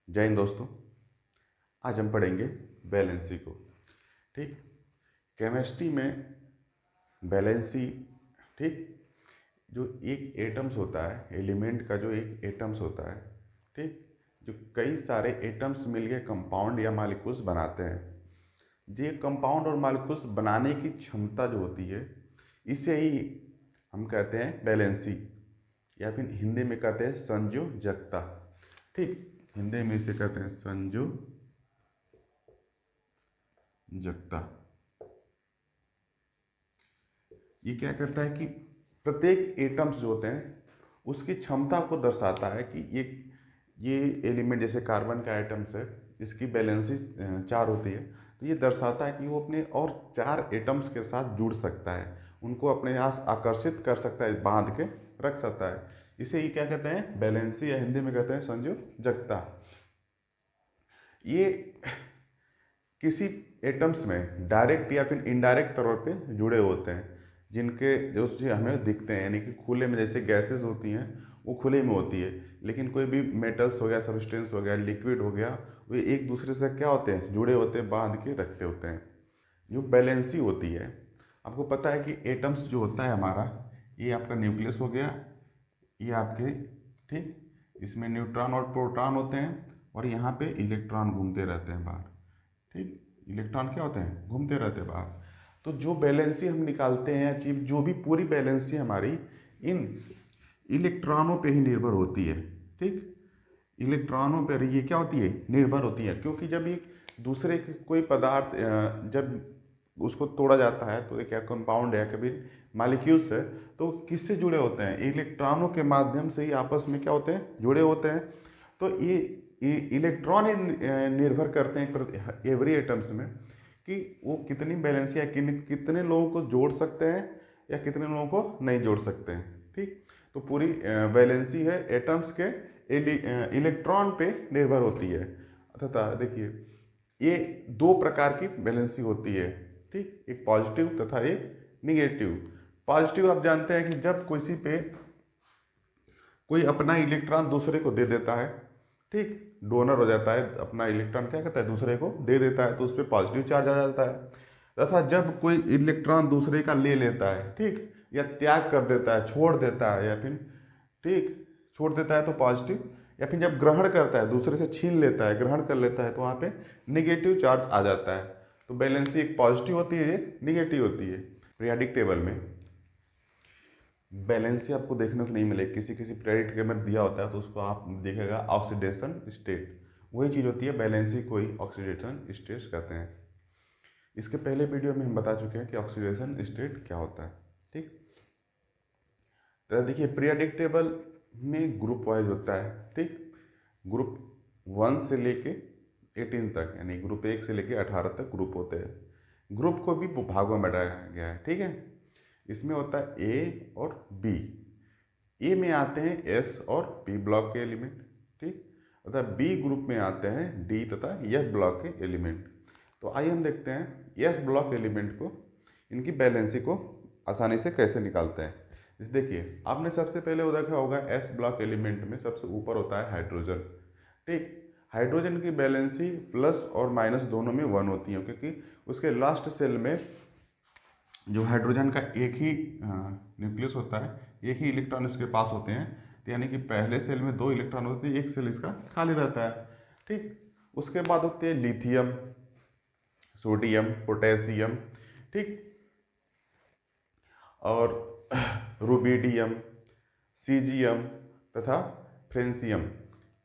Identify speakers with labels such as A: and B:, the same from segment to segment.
A: जय हिंद दोस्तों। आज हम पढ़ेंगे वैलेंसी को। ठीक। केमिस्ट्री में वैलेंसी, ठीक, जो एक एटम्स होता है, एलिमेंट का जो एक एटम्स होता है, ठीक, जो कई सारे एटम्स मिलके कंपाउंड या मॉलिक्यूल्स बनाते हैं। ये कंपाउंड और मॉलिक्यूल्स बनाने की क्षमता जो होती है, इसे ही हम कहते हैं वैलेंसी, या फिर हिंदी में कहते हैं संयोजकता। ठीक, हिंदी में इसे कहते हैं संयोजकता। ये क्या करता है कि प्रत्येक एटम्स जो होते हैं उसकी क्षमता को दर्शाता है कि ये एलिमेंट, जैसे कार्बन का एटम्स है, इसकी वैलेंसी 4 होती है, तो ये दर्शाता है कि वो अपने और 4 एटम्स के साथ जुड़ सकता है, उनको अपने आस आकर्षित कर सकता है, बांध के रख सकता है। इसे ये क्या कहते हैं? वैलेंसी, या हिंदी में कहते हैं संयोजकता। ये किसी एटम्स में डायरेक्ट या फिर इनडायरेक्ट तौर पे जुड़े होते हैं, जिनके जो चीज़ हमें दिखते हैं, यानी कि खुले में जैसे गैसेस होती हैं वो खुले में होती है, लेकिन कोई भी मेटल्स हो गया, सब्सटेंस हो गया, लिक्विड हो गया, वो एक दूसरे से क्या होते हैं? जुड़े होते हैं, बांध के रखते होते हैं। जो बैलेंसी होती है, आपको पता है कि एटम्स जो होता है हमारा, ये आपका न्यूक्लियस हो गया, ये आपके, ठीक, इसमें न्यूट्रॉन और प्रोटॉन होते हैं, और यहाँ पे इलेक्ट्रॉन घूमते रहते हैं बाहर। ठीक, इलेक्ट्रॉन क्या होते हैं? घूमते रहते हैं बाहर। तो जो बैलेंसी हम निकालते हैं, अचीव, जो भी पूरी बैलेंसी हमारी इन इलेक्ट्रॉनों पे ही निर्भर होती है। ठीक, इलेक्ट्रॉनों पर ये क्या होती है? निर्भर होती है, क्योंकि जब ये दूसरे कोई पदार्थ जब उसको तोड़ा जाता है तो ये क्या कंपाउंड है, कभी मालिक्यूल्स है, तो किससे जुड़े होते हैं? इलेक्ट्रॉनों के माध्यम से ही आपस में क्या होते हैं? जुड़े होते हैं। तो ये इलेक्ट्रॉन ही निर्भर करते हैं एवरी एटम्स में कि वो कितनी बैलेंस या कितने लोगों को जोड़ सकते हैं या कितने लोगों को नहीं जोड़ सकते हैं। ठीक, तो पूरी बैलेंसी है एटम्स के इलेक्ट्रॉन पे निर्भर होती है। तथा देखिए, ये 2 प्रकार की बैलेंसी होती है। ठीक, एक पॉजिटिव तथा एक निगेटिव। पॉजिटिव आप जानते हैं कि जब किसी पे कोई अपना इलेक्ट्रॉन दूसरे को दे देता है, ठीक, डोनर हो जाता है, अपना इलेक्ट्रॉन क्या कहता है? दूसरे को दे देता है, तो उस पर पॉजिटिव चार्ज आ जाता है। तथा जब कोई इलेक्ट्रॉन दूसरे का ले लेता है, ठीक, या त्याग कर देता है, छोड़ देता है, या फिर, ठीक, छोड़ देता है तो पॉजिटिव, या फिर जब ग्रहण करता है, दूसरे से छीन लेता है, ग्रहण कर लेता है, तो वहाँ पे निगेटिव चार्ज आ जाता है। तो बैलेंसी एक पॉजिटिव होती है, एक निगेटिव होती है। पीरियोडिक टेबल में बैलेंसी आपको देखने को नहीं मिले, किसी किसी पीरियोडिक टेबल दिया होता है तो उसको आप देखेगा ऑक्सीडेशन स्टेट, वही चीज़ होती है बैलेंसी को ही ऑक्सीडेशन स्टेट कहते हैं। इसके पहले वीडियो में हम बता चुके हैं कि ऑक्सीडेशन स्टेट क्या होता है। ठीक, तो देखिए पीरियोडिक टेबल में ग्रुप वाइज होता है। ठीक, ग्रुप 1 से लेके 18 तक, यानी ग्रुप 1 से लेके 18 तक ग्रुप होते हैं। ग्रुप को भी भागों में बांटा गया है। ठीक है, इसमें होता है ए और बी। ए में आते हैं एस और पी ब्लॉक के एलिमेंट, ठीक, तथा बी ग्रुप में आते हैं डी तथा एफ ब्लॉक के एलिमेंट। तो आइए हम देखते हैं एस ब्लॉक एलिमेंट को, इनकी बैलेंसी को आसानी से कैसे निकालते हैं। जैसे देखिए, आपने सबसे पहले वो देखा होगा, एस ब्लॉक एलिमेंट में सबसे ऊपर होता है हाइड्रोजन। ठीक, हाइड्रोजन की बैलेंसी प्लस और माइनस दोनों में 1 होती है, क्योंकि उसके लास्ट सेल में जो हाइड्रोजन का एक ही न्यूक्लियस होता है, एक ही इलेक्ट्रॉन इसके पास होते हैं, तो यानी कि पहले सेल में 2 इलेक्ट्रॉन होते हैं, एक सेल इसका खाली रहता है। ठीक, उसके बाद होते हैं लिथियम, सोडियम, पोटेशियम, ठीक, और रुबिडियम, सीजियम तथा फ्रेंसियम।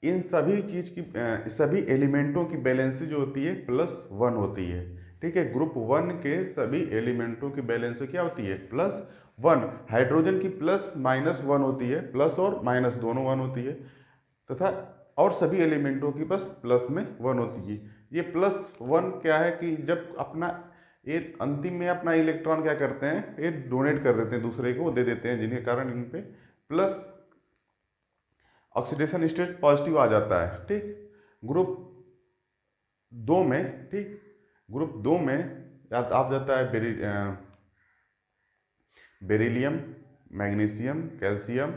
A: इन सभी चीज की सभी एलिमेंटों की बैलेंसी जो होती है +1 होती है। ठीक है, ग्रुप 1 के सभी एलिमेंटों की बैलेंसी क्या होती है? +1। हाइड्रोजन की +-1 होती है, प्लस और माइनस दोनों 1 होती है, तथा और सभी एलिमेंटों की बस प्लस में 1 होती है। ये +1 क्या है कि जब अपना ये अंतिम में अपना इलेक्ट्रॉन क्या करते हैं? ये डोनेट कर देते हैं, दूसरे को दे देते हैं, जिनके कारण इन पे प्लस ऑक्सीडेशन स्टेट पॉजिटिव आ जाता है। ठीक, ग्रुप 2 में, ठीक, ग्रुप 2 में आप जाता है beryllium, magnesium, calcium,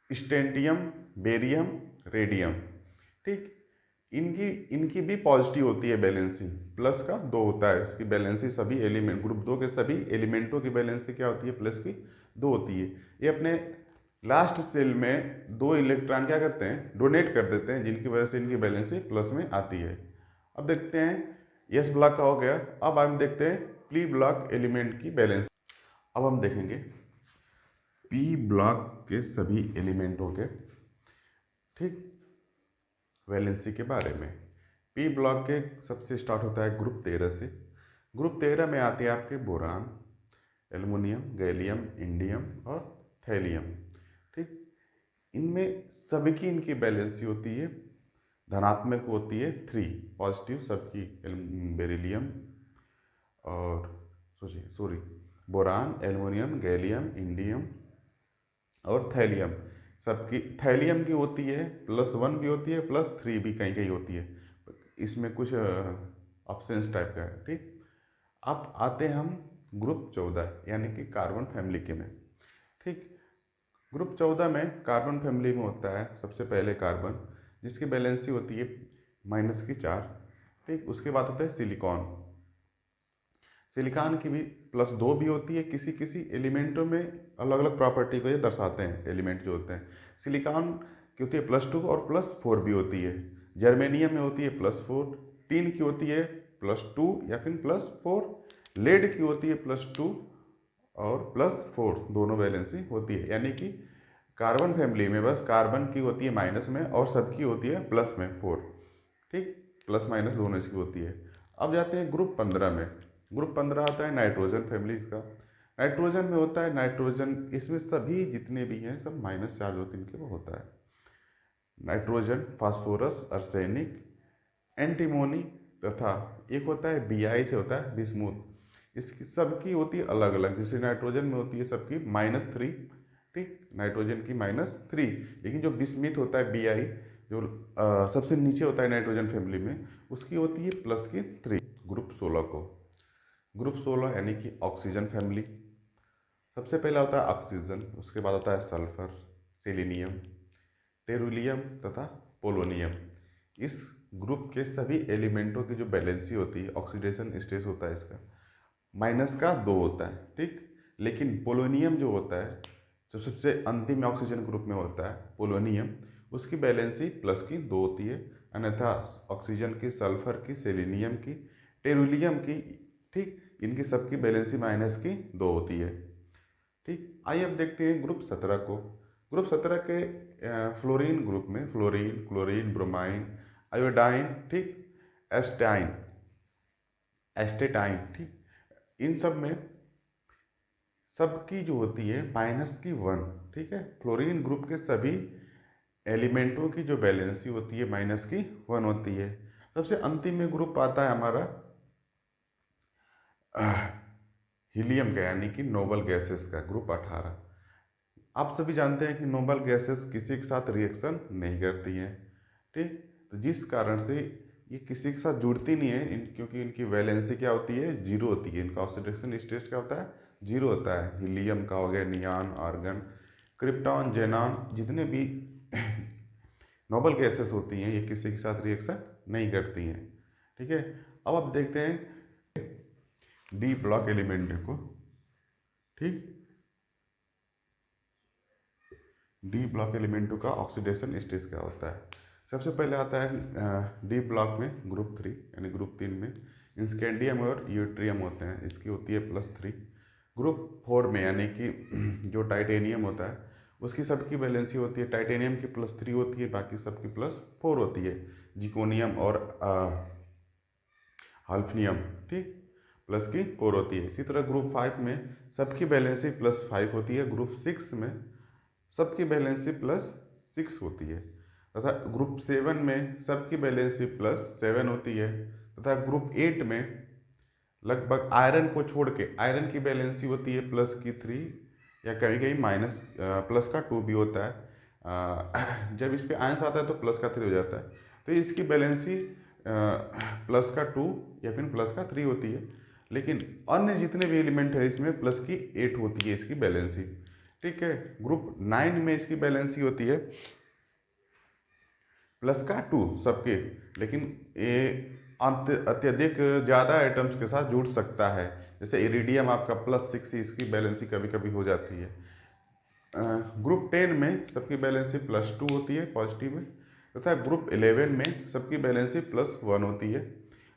A: strontium, barium, radium. ठीक, इनकी इनकी भी पॉजिटिव होती है बैलेंसी, प्लस का 2 होता है इसकी बैलेंसी, सभी एलिमेंट ग्रुप 2 के सभी एलिमेंटों की बैलेंसी क्या होती है, प्लस की 2 होती है। ये अपने लास्ट सेल में 2 इलेक्ट्रॉन क्या करते हैं, डोनेट कर देते हैं, जिनकी वजह से इनकी बैलेंसी प्लस में आती है। अब देखते हैं एस ब्लॉक का हो गया। अब हम देखते हैं पी ब्लॉक एलिमेंट की बैलेंस। अब हम देखेंगे पी ब्लॉक के सभी एलिमेंटों के ठीक वैलेंसी के बारे में। पी ब्लॉक के सबसे स्टार्ट होता है ग्रुप 13 से। ग्रुप 13 में आते हैं आपके बोरान, एल्युमिनियम, गैलियम, इंडियम और थैलियम। ठीक, इनमें सभी की इनकी बैलेंसी होती है धनात्मक होती है 3, पॉजिटिव सबकी बेरिलियम और sorry boron, aluminium, gallium, indium और थैलियम, सबकी थैलियम की होती है +1 भी होती है, +3 भी कहीं कहीं होती है। इसमें कुछ ऑप्शंस टाइप का है। ठीक, अब आते हैं हम ग्रुप 14 यानी कि कार्बन फैमिली के में। ठीक, ग्रुप 14 में कार्बन फैमिली में होता है सबसे पहले कार्बन, जिसकी बैलेंसी होती है -4। ठीक, उसके बाद होता है सिलिकॉन। सिलिकॉन की भी +2 भी होती है। किसी किसी एलिमेंटों में अलग अलग प्रॉपर्टी को ये दर्शाते हैं एलिमेंट जो होते हैं। सिलिकॉन की होती है +2 और +4 भी होती है। जर्मेनियम में होती है +4, टीन की होती है +2 या फिर +4, लेड की होती है +2 और +4, दोनों बैलेंसी होती है। यानी कि कार्बन फैमिली में बस कार्बन की होती है माइनस में और सबकी होती है प्लस में 4। ठीक, प्लस माइनस दोनों इसकी होती है। अब जाते हैं ग्रुप 15 में। ग्रुप 15 आता है नाइट्रोजन फैमिली का। नाइट्रोजन में होता है नाइट्रोजन, इसमें सभी जितने भी हैं सब माइनस चार्ज होते हैं इनके, वो होता है नाइट्रोजन, फास्फोरस, अर्सेनिक, एंटीमोनी तथा एक होता है Bi से होता है बिस्मुथ। इसकी सबकी होती है अलग अलग, जैसे नाइट्रोजन में होती है सबकी -3। ठीक, नाइट्रोजन की -3, लेकिन जो बिस्मिथ होता है Bi जो सबसे नीचे होता है नाइट्रोजन फैमिली में, उसकी होती है +3। ग्रुप 16 को, ग्रुप 16 यानी कि ऑक्सीजन फैमिली। सबसे पहला होता है ऑक्सीजन, उसके बाद होता है सल्फर, सेलेनियम, टेरुलियम तथा पोलोनियम। इस ग्रुप के सभी एलिमेंटों की जो बैलेंसी होती है, ऑक्सीडेशन स्टेज होता है इसका -2 होता है। ठीक, लेकिन पोलोनियम जो होता है, जो सबसे अंतिम ऑक्सीजन ग्रुप में होता है पोलोनियम, उसकी बैलेंसी +2 होती है। अन्यथा ऑक्सीजन की, सल्फर की, सेलेनियम की, टेरुलियम की, ठीक, इनकी सबकी बैलेंसी -2 होती है। ठीक, आइए अब देखते हैं ग्रुप 17 को। ग्रुप 17 के फ्लोरीन ग्रुप में फ्लोरीन, क्लोरीन, ब्रोमाइन, आयोडाइन, ठीक, एस्टाइन, एस्टेटाइन, ठीक, इन सब में सबकी जो होती है -1। ठीक है, फ्लोरीन ग्रुप के सभी एलिमेंटों की जो बैलेंसी होती है -1 होती है। सबसे अंतिम में ग्रुप आता है हमारा हीलियम का, यानी कि नोबल गैसेस का, ग्रुप 18। आप सभी जानते हैं कि नोबल गैसेस किसी के साथ रिएक्शन नहीं करती हैं। ठीक, तो जिस कारण से ये किसी के साथ जुड़ती नहीं है क्योंकि इनकी वैलेंसी क्या होती है, 0 होती है। इनका ऑक्सीडेशन स्टेज क्या होता है, 0 होता है। हीलियम का हो गया नियॉन, आर्गन, क्रिप्टॉन, जेनॉन, जितने भी नोबल गैसेस होती हैं ये किसी के साथ रिएक्शन नहीं करती हैं। ठीक है, अब आप देखते हैं डी ब्लॉक एलिमेंट को। ठीक, डी ब्लॉक एलिमेंटों का ऑक्सीडेशन स्टेज क्या होता है। सबसे पहले आता है डी ब्लॉक में ग्रुप 3 यानी ग्रुप 3 में इंस्केंडियम और यूट्रियम होते हैं, इसकी होती है +3। ग्रुप 4 में यानी कि जो टाइटेनियम होता है उसकी सबकी बैलेंसी होती है, टाइटेनियम की +3 होती है, बाकी सबकी +4 होती है। जिकोनियम और हाल्फनियम, ठीक, +4 होती है। इसी तरह ग्रुप 5 में सबकी बैलेंसी +5 होती है। ग्रुप 6 में सबकी बैलेंसी +6 होती है तथा ग्रुप 7 में सबकी बैलेंसी +7 होती है तथा ग्रुप 8 में लगभग आयरन को छोड़ के, आयरन की बैलेंसी होती है +3 या कहीं कहीं +2 भी होता है। जब इस पे आयंस आता है तो +3 हो जाता है, तो इसकी बैलेंसी +2 या फिर +3 होती है। लेकिन अन्य जितने भी एलिमेंट है इसमें +8 होती है इसकी बैलेंसी। ठीक है, ग्रुप 9 में इसकी बैलेंसी होती है प्लस का 2 सबके, लेकिन ये अत्यधिक ज़्यादा आइटम्स के साथ जुड़ सकता है। जैसे इरिडियम आपका +6, इसकी बैलेंसी कभी कभी हो जाती है। ग्रुप 10 में सबकी बैलेंसी +2 होती है पॉजिटिव में, तथा ग्रुप 11 में सबकी बैलेंसी +1 होती है,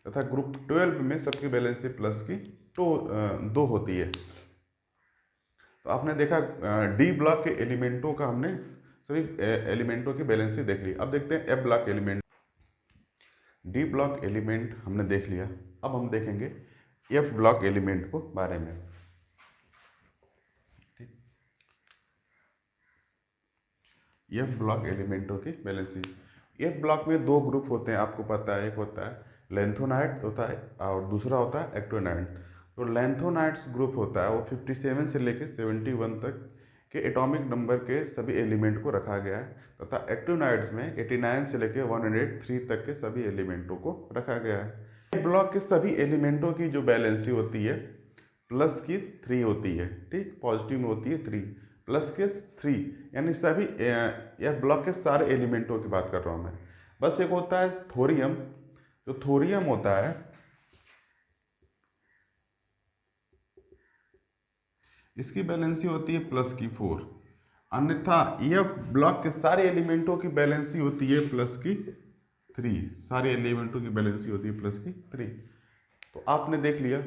A: तथा ग्रुप 12 में सबकी बैलेंसी प्लस की 2 होती है। तो आपने देखा डी ब्लॉक के एलिमेंटों का हमने सभी एलिमेंटों की बैलेंसी देख ली। अब देखते हैं F block element. D block element हमने देख लिया, अब हम देखेंगे एफ ब्लॉक एलिमेंट को बारे में। एफ ब्लॉक एलिमेंटों की बैलेंसी। एफ ब्लॉक में 2 ग्रुप होते हैं, आपको पता है। एक होता है लेंथोनाइट होता है और दूसरा होता है एक्टिनोइड। तो लेंथोनाइट्स ग्रुप होता है वो 57 से लेकर 71 तक के एटॉमिक नंबर के सभी एलिमेंट को रखा गया है, तथा एक्टिनोइड्स में 89 से लेकर 103 तक के सभी एलिमेंटों को रखा गया है। एफ ब्लॉक के सभी एलिमेंटों की जो बैलेंसी होती है प्लस की 3 होती है, ठीक, पॉजिटिव में होती है 3 प्लस के 3, यानी सभी यह ब्लॉक के सारे एलिमेंटों की बात कर रहा हूँ मैं। बस एक होता है थोरियम, जो थोरियम होता है इसकी बैलेंसी होती है प्लस की 4। अन्यथा यह ब्लॉक के सारे एलिमेंटों की बैलेंसी होती है प्लस की 3। सारे एलिमेंटों की बैलेंसी होती है प्लस की 3। तो आपने देख लिया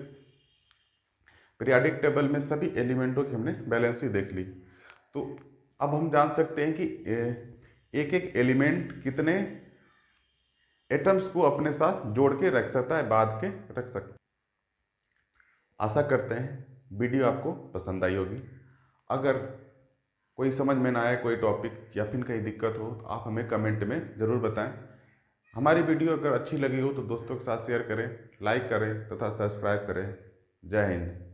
A: पीरियोडिक टेबल में सभी एलिमेंटों की हमने बैलेंसी देख ली। तो अब हम जान सकते हैं कि एक एक एलिमेंट कितने एटम्स को अपने साथ जोड़ के रख सकता है, बांध के रख सकता है। आशा करते हैं वीडियो आपको पसंद आई होगी। अगर कोई समझ में ना आए कोई टॉपिक या फिर कहीं दिक्कत हो तो आप हमें कमेंट में ज़रूर बताएं। हमारी वीडियो अगर अच्छी लगी हो तो दोस्तों के साथ शेयर करें, लाइक करें तथा सब्सक्राइब करें। जय हिंद।